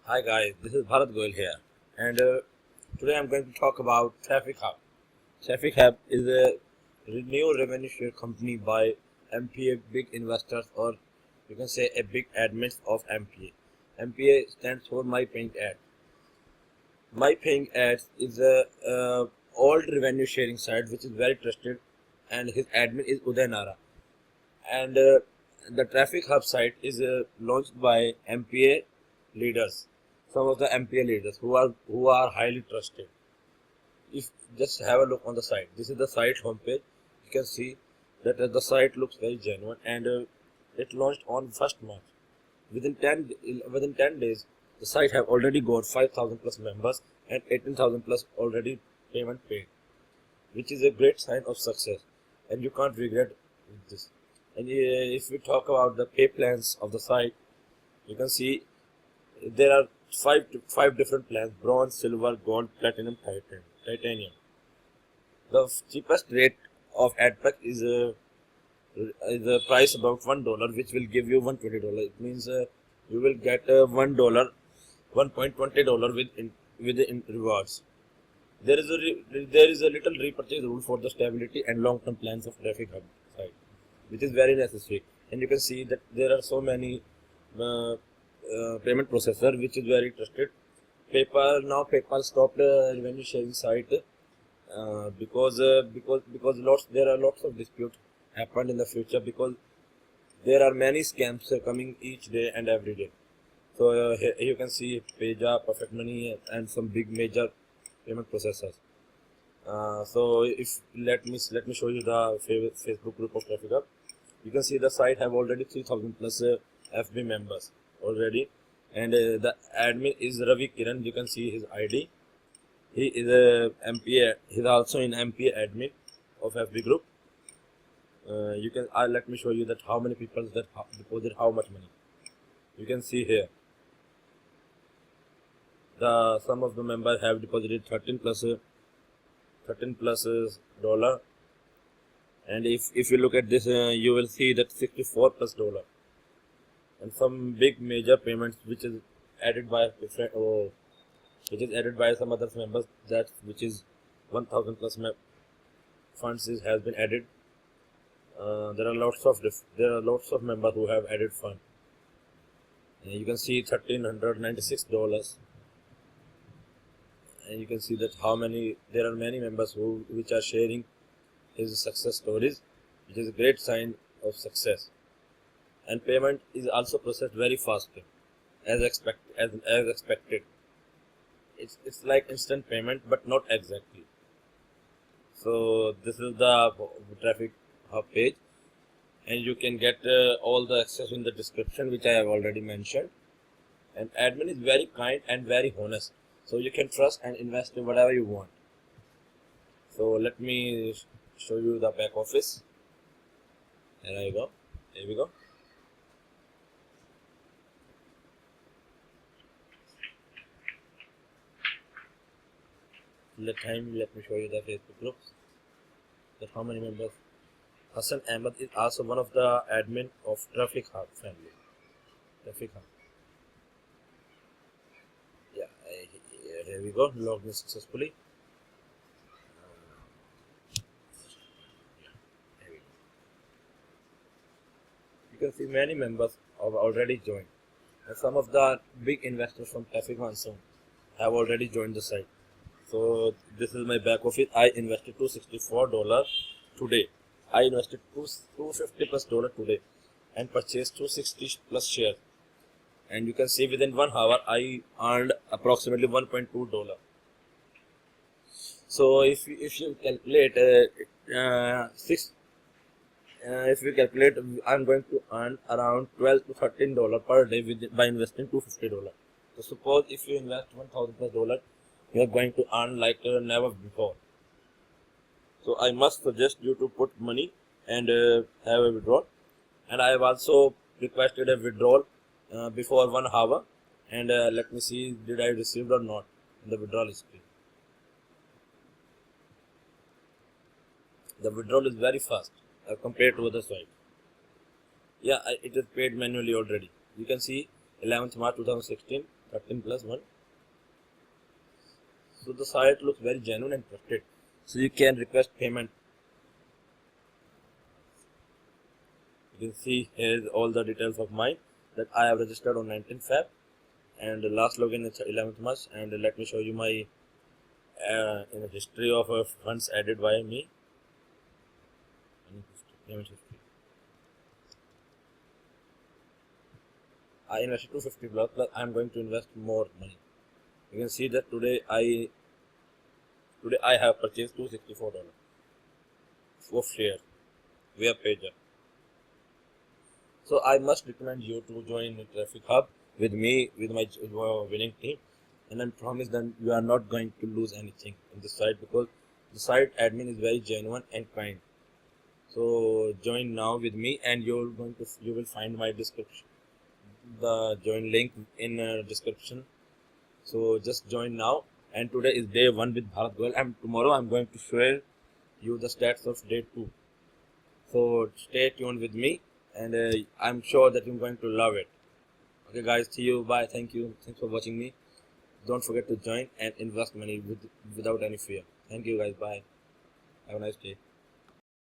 Hi guys, this is Bharat Goyal here, and today I'm going to talk about Traffic Hub. Traffic Hub is a new revenue share company by MPA big investors, or you can say a big admins of MPA. MPA stands for My Paying Ads. My Paying Ads is a old revenue sharing site which is very trusted, and his admin is Uday Nara. And the Traffic Hub site is launched by MPA leaders, some of the MPA leaders who are highly trusted. If just have a look on the site, this is the site homepage. You can see that the site looks very genuine, and it launched on 1st March. Within 10 days, the site have already got 5,000 plus members and 18,000 plus already payment paid, which is a great sign of success, and you can't regret this. And if we talk about the pay plans of the site, you can see there are five different plans: bronze, silver, gold, platinum, titanium. The cheapest rate of AdPack is a price about $1, which will give you $120. It means you will get $1.20 with rewards. There is a little repurchase rule for the stability and long-term plans of Traffic Hub site, which is very necessary. And you can see that there are so many payment processor which is very trusted. PayPal stopped revenue sharing site because there are lots of dispute happened in the future, because there are many scams coming each day and every day. So here you can see Payja, Perfect Money, and some big major payment processors. So if let me show you the Facebook group of Traffic Hub. You can see the site have already 3,000 plus FB members already, and the admin is Ravi Kiran. You can see his ID. He is a MPA. He's also in MPA admin of FB group. Let me show you that how many people that deposit how much money. You can see here. Some of the members have deposited 13 plus dollar, and if you look at this, you will see that 64 plus dollar, and some big major payments which is added by different, which is added by some other members, that which is 1,000 plus funds has been added. There are lots of members who have added fund. You can see $1,396. And you can see that there are many members which are sharing his success stories, which is a great sign of success. And payment is also processed very fast, as expected. It's like instant payment, but not exactly. So this is the Traffic Hub page, and you can get all the access in the description, which I have already mentioned. And admin is very kind and very honest, so you can trust and invest in whatever you want. So let me show you the back office. Here I go. Here we go. Let me show you the Facebook groups. That how many members. Hassan Ahmed is also one of the admin of Traffic Hub family. Traffic Hub. Yeah, here we go. Logged in successfully. Here we go. You can see many members have already joined, and some of the big investors from Traffic Hub have already joined the site. So this is my back office. I invested $264 today. I invested $250 plus today, and purchased 260 plus shares. And you can see within 1 hour I earned approximately $1.2. So if you calculate I'm going to earn around $12 to $13 per day by investing $250. So suppose if you invest 1,000 plus dollar, you are going to earn like never before. So I must suggest you to put money and have a withdrawal. And I have also requested a withdrawal before 1 hour, and let me see did I receive or not in the withdrawal history. The withdrawal is very fast compared to other site. Yeah, it is paid manually already. You can see 11th March 2016 13 plus 1. So the site looks very genuine and trusted. So you can request payment. You can see here is all the details of mine that I have registered on 19th Feb, and the last login is 11th March. And let me show you my in a history of funds added by me. Payment history. I invested 250 plus I am going to invest more money. You can see that today I have purchased $264 of shares via Pager. So I must recommend you to join the Traffic Hub with me, with my winning team, and I promise that you are not going to lose anything in the site, because the site admin is very genuine and kind. So join now with me, and you will find my description, the join link in description. So just join now. And today is day 1 with Bharat Goel, and tomorrow I'm going to share you the stats of day 2. So stay tuned with me, and I'm sure that you're going to love it. Okay guys, see you, bye, thank you, thanks for watching me. Don't forget to join and invest money without any fear. Thank you guys, bye, have a nice day.